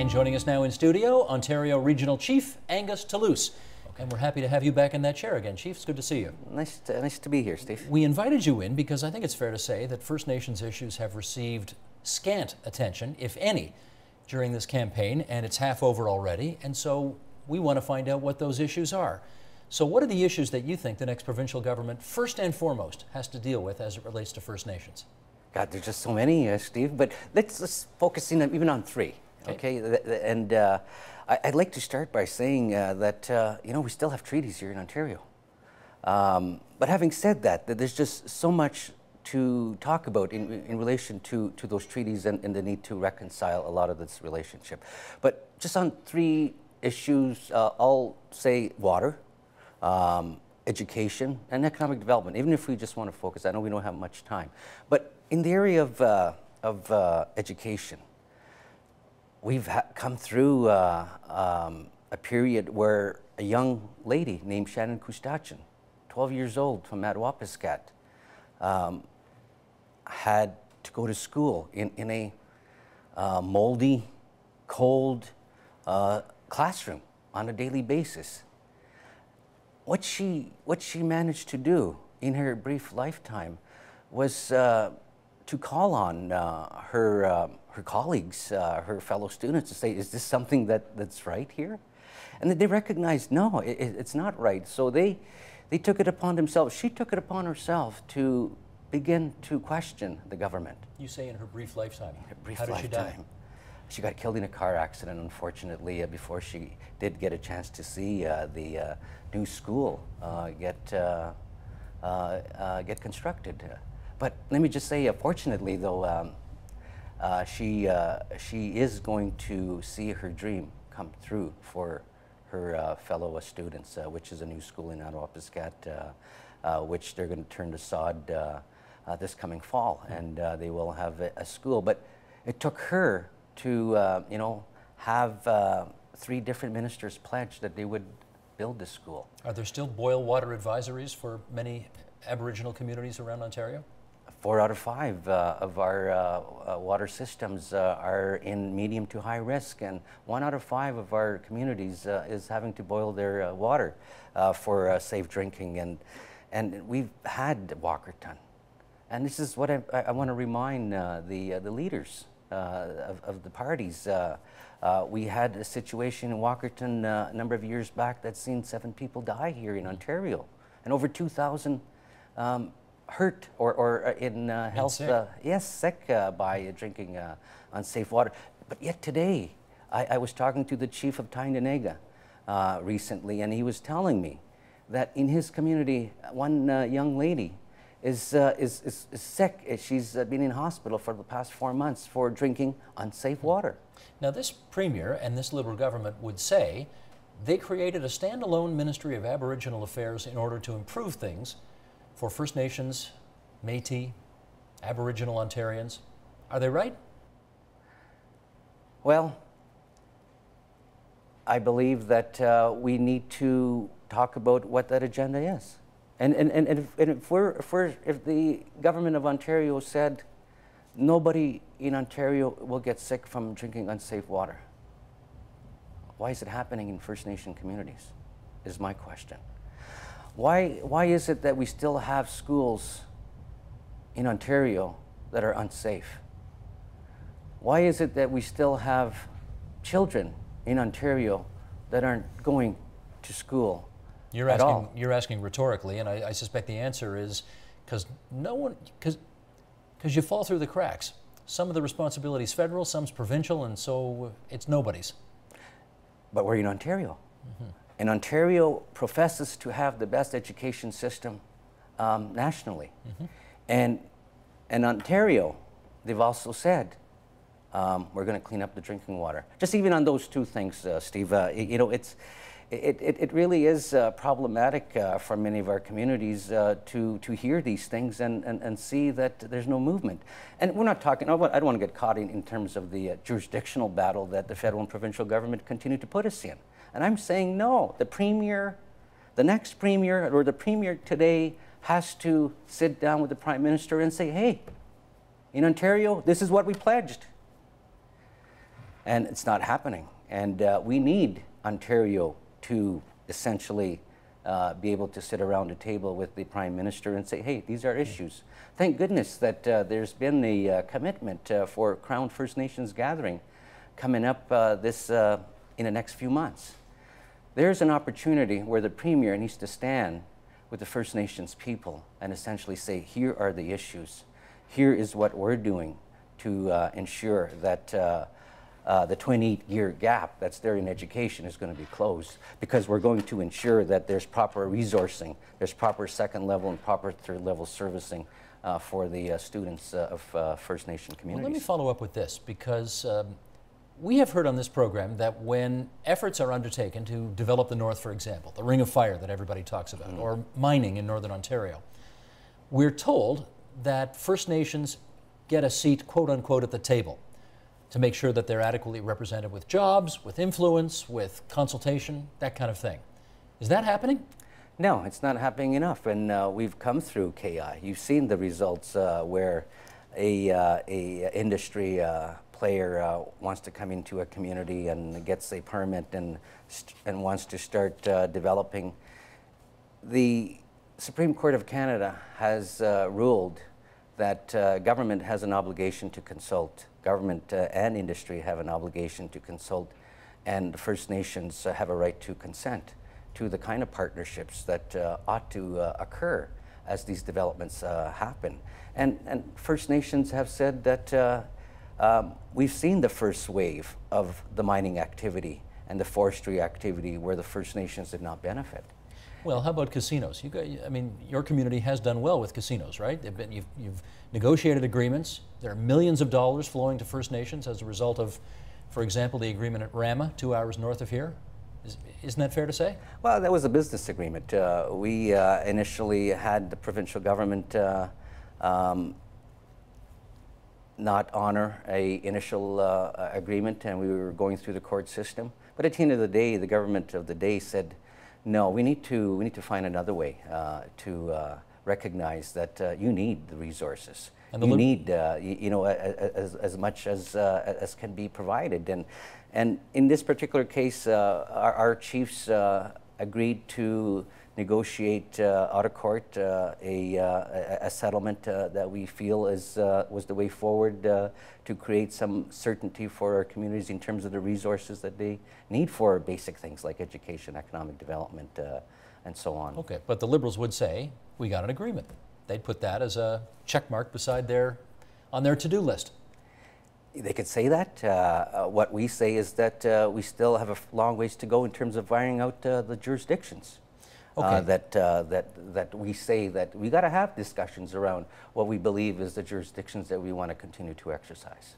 And joining us now in studio, Ontario Regional Chief Angus Toulouse. And we're happy to have you back in that chair again, Chief. It's good to see you. Nice to be here, Steve. We invited you in because I think it's fair to say that First Nations issues have received scant attention, if any, during this campaign, and it's half over already. And so we want to find out what those issues are. So what are the issues that you think the next provincial government, first and foremost, has to deal with as it relates to First Nations? God, there's just so many, Steve, but let's focus in even on three, okay? And I'd like to start by saying that, you know, we still have treaties here in Ontario. But having said that, there's just so much to talk about in relation to those treaties and the need to reconcile a lot of this relationship. But just on three issues, I'll say water, education, and economic development, even if we just want to focus. I know we don't have much time. But in the area of education, we've come through a period where a young lady named Shannon Kustachin, 12 years old from Madawapiskat, had to go to school in a moldy, cold classroom on a daily basis. What she managed to do in her brief lifetime was to call on her colleagues, her fellow students, to say, is this something that's right here? And they recognized, no, it's not right. So they took it upon themselves. She took it upon herself to begin to question the government. You say in her brief lifetime. Her brief How did lifetime. she die? She got killed in a car accident, unfortunately, before she did get a chance to see the new school get constructed. But let me just say, fortunately, though, she is going to see her dream come through for her fellow students, which is a new school in Madawapiskat, which they're going to turn to sod this coming fall, and they will have a school. But it took her to, you know, have 3 different ministers pledge that they would build this school. Are there still boil water advisories for many Aboriginal communities around Ontario? 4 out of 5 of our water systems are in medium to high risk, and 1 out of 5 of our communities is having to boil their water for safe drinking. And we've had Walkerton. And this is what I want to remind the leaders of the parties. We had a situation in Walkerton a number of years back that's seen 7 people die here in Ontario, and over 2,000 hurt or in health, sick by drinking unsafe water. But yet today, I was talking to the chief of Tyendinaga recently, and he was telling me that in his community, one young lady is sick. She's been in hospital for the past 4 months for drinking unsafe water. Now, this Premier and this Liberal government would say they created a standalone Ministry of Aboriginal Affairs in order to improve things for First Nations, Métis, Aboriginal Ontarians. Are they right? Well, I believe that we need to talk about what that agenda is. And if the government of Ontario said nobody in Ontario will get sick from drinking unsafe water, why is it happening in First Nation communities, is my question. Why is it that we still have schools in Ontario that are unsafe? Why is it that we still have children in Ontario that aren't going to school at all? You're asking rhetorically, and I suspect the answer is because you fall through the cracks. Some of the responsibility is federal, some's provincial, and so it's nobody's. But we're in Ontario. Mm-hmm. And Ontario professes to have the best education system nationally. Mm-hmm. And Ontario, they've also said, we're going to clean up the drinking water. Just even on those 2 things, Steve, you know, it really is problematic for many of our communities to hear these things and see that there's no movement. And we're not talking, I don't want to get caught in terms of the jurisdictional battle that the federal and provincial government continue to put us in. And I'm saying no, the Premier, the next Premier, or the Premier today has to sit down with the Prime Minister and say, hey, in Ontario, this is what we pledged. and it's not happening. And we need Ontario to essentially be able to sit around a table with the Prime Minister and say, hey, these are issues. Thank goodness that there's been a commitment for Crown First Nations gathering coming up in the next few months. There's an opportunity where the Premier needs to stand with the First Nations people and essentially say, here are the issues. Here is what we're doing to ensure that the 28-year gap that's there in education is going to be closed, because we're going to ensure that there's proper resourcing, there's proper second level and proper third level servicing for the students of First Nation communities. Well, let me follow up with this, because we have heard on this program that when efforts are undertaken to develop the North, for example, the Ring of Fire that everybody talks about, or mining in Northern Ontario, we're told that First Nations get a seat, quote unquote, at the table to make sure that they're adequately represented with jobs, with influence, with consultation, that kind of thing. Is that happening? No, it's not happening enough, and we've come through KI. You've seen the results where a industry player wants to come into a community and gets a permit and wants to start developing. The Supreme Court of Canada has ruled that government has an obligation to consult. Government and industry have an obligation to consult, and First Nations have a right to consent to the kind of partnerships that ought to occur as these developments happen. And First Nations have said that we've seen the first wave of the mining activity and the forestry activity where the First Nations did not benefit. Well, how about casinos? You guys, I mean, your community has done well with casinos, right? You've negotiated agreements. There are millions of dollars flowing to First Nations as a result of, for example, the agreement at Rama, 2 hours north of here. Isn't that fair to say? Well, that was a business agreement. We initially had the provincial government not honor an initial agreement, and we were going through the court system. But at the end of the day, the government of the day said, no, we need to find another way to recognize that you need the resources. And you need, you know, as much as can be provided. And in this particular case, our chiefs agreed to negotiate out of court a settlement that we feel was the way forward to create some certainty for our communities in terms of the resources that they need for basic things like education, economic development, and so on. Okay, but the Liberals would say, we got an agreement. They'd put that as a check mark beside on their to-do list. They could say that. What we say is that we still have a long ways to go in terms of ironing out the jurisdictions. Okay. That we say that we got to have discussions around what we believe is the jurisdictions that we want to continue to exercise.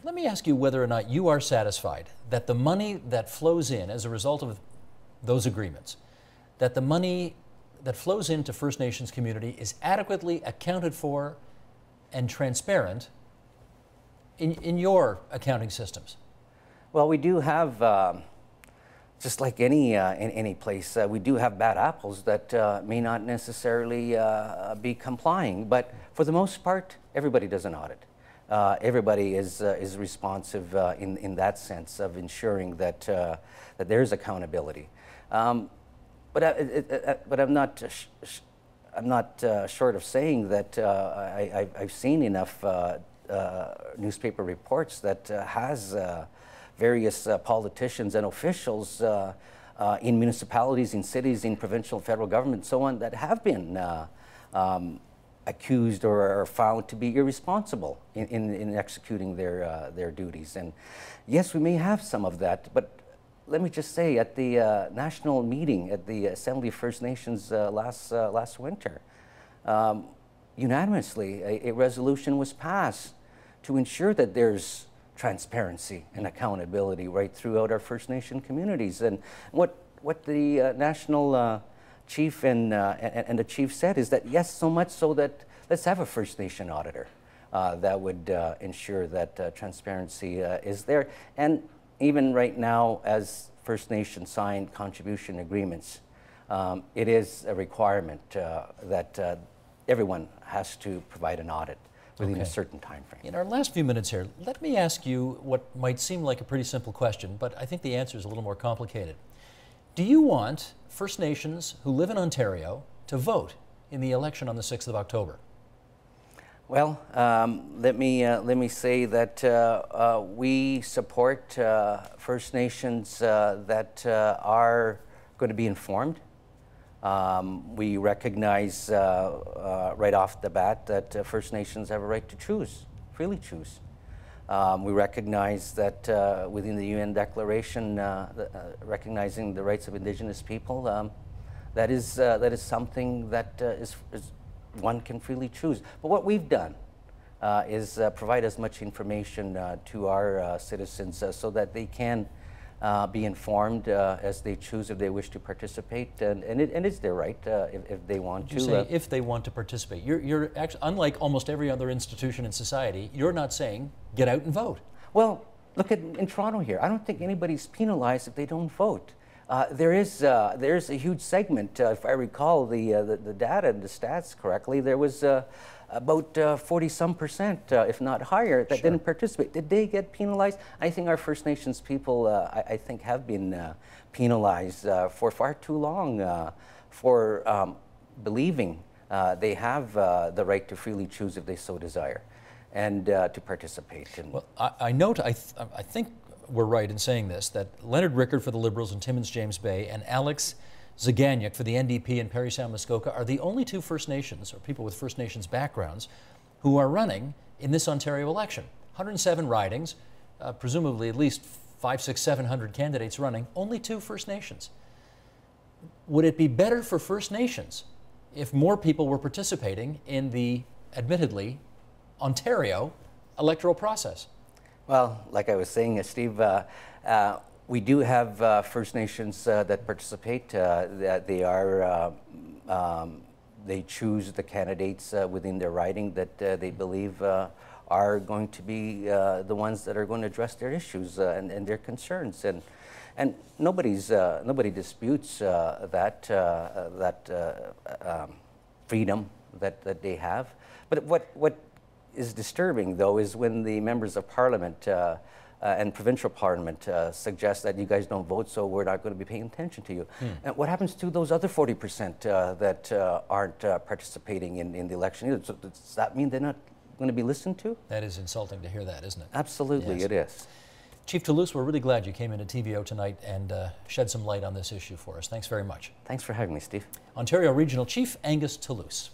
Let me ask you whether or not you are satisfied that the money that flows in as a result of those agreements, that the money that flows into First Nations community is adequately accounted for and transparent in your accounting systems. Well, we do have, just like in any place, we do have bad apples that may not necessarily be complying, but for the most part, everybody does an audit. Everybody is responsive in that sense of ensuring that that there's accountability. But I'm not short of saying that I've seen enough newspaper reports that has various politicians and officials in municipalities, in cities, in provincial, federal government, so on, that have been accused or found to be irresponsible in executing their duties. And yes, we may have some of that, but let me just say, at the national meeting at the Assembly of First Nations last winter, unanimously a resolution was passed to ensure that there's transparency and accountability right throughout our First Nation communities. And what the national chief and the chief said is that, yes, so much so that let's have a First Nation auditor that would ensure that transparency is there. And even right now, as First Nation signed contribution agreements, it is a requirement that everyone has to provide an audit within a certain time frame. In our last few minutes here, let me ask you what might seem like a pretty simple question, but I think the answer is a little more complicated. Do you want First Nations who live in Ontario to vote in the election on the 6th of October? Well, let me say that we support First Nations that are going to be informed. We recognize right off the bat that First Nations have a right to choose, freely choose. We recognize that within the UN Declaration, recognizing the rights of Indigenous people, that is something that one can freely choose. But what we've done is provide as much information to our citizens so that they can be informed as they choose if they wish to participate, and it's their right if they want to. You say if they want to participate. You're actually, unlike almost every other institution in society, you're not saying get out and vote. Well, look at in Toronto here. I don't think anybody's penalized if they don't vote. There's a huge segment, if I recall the data and the stats correctly, there was about 40-some%, if not higher, that didn't participate. Did they get penalized? I think our First Nations people, I think, have been penalized for far too long for believing they have the right to freely choose if they so desire, and to participate. Well, I note, I think we're right in saying this, that Leonard Rickard for the Liberals in Timmins James Bay and Alex Zaganyuk for the NDP in Parry Sound Muskoka are the only two First Nations, or people with First Nations backgrounds, who are running in this Ontario election. 107 ridings, presumably at least 500, 600, 700 candidates running, only two First Nations. Would it be better for First Nations if more people were participating in the, admittedly, Ontario electoral process? Well, like I was saying, Steve, we do have First Nations that participate. That they choose the candidates within their riding that they believe are going to be the ones that are going to address their issues and their concerns. And nobody disputes that freedom that they have. But what is disturbing, though, is when the members of Parliament and provincial Parliament suggest that you guys don't vote, so we're not going to be paying attention to you. And what happens to those other 40% that aren't participating in the election either? So does that mean they're not going to be listened to? That is insulting to hear that, isn't it? Absolutely, yes. It is. Chief Toulouse, we're really glad you came into TVO tonight and shed some light on this issue for us. Thanks very much. Thanks for having me, Steve. Ontario Regional Chief Angus Toulouse.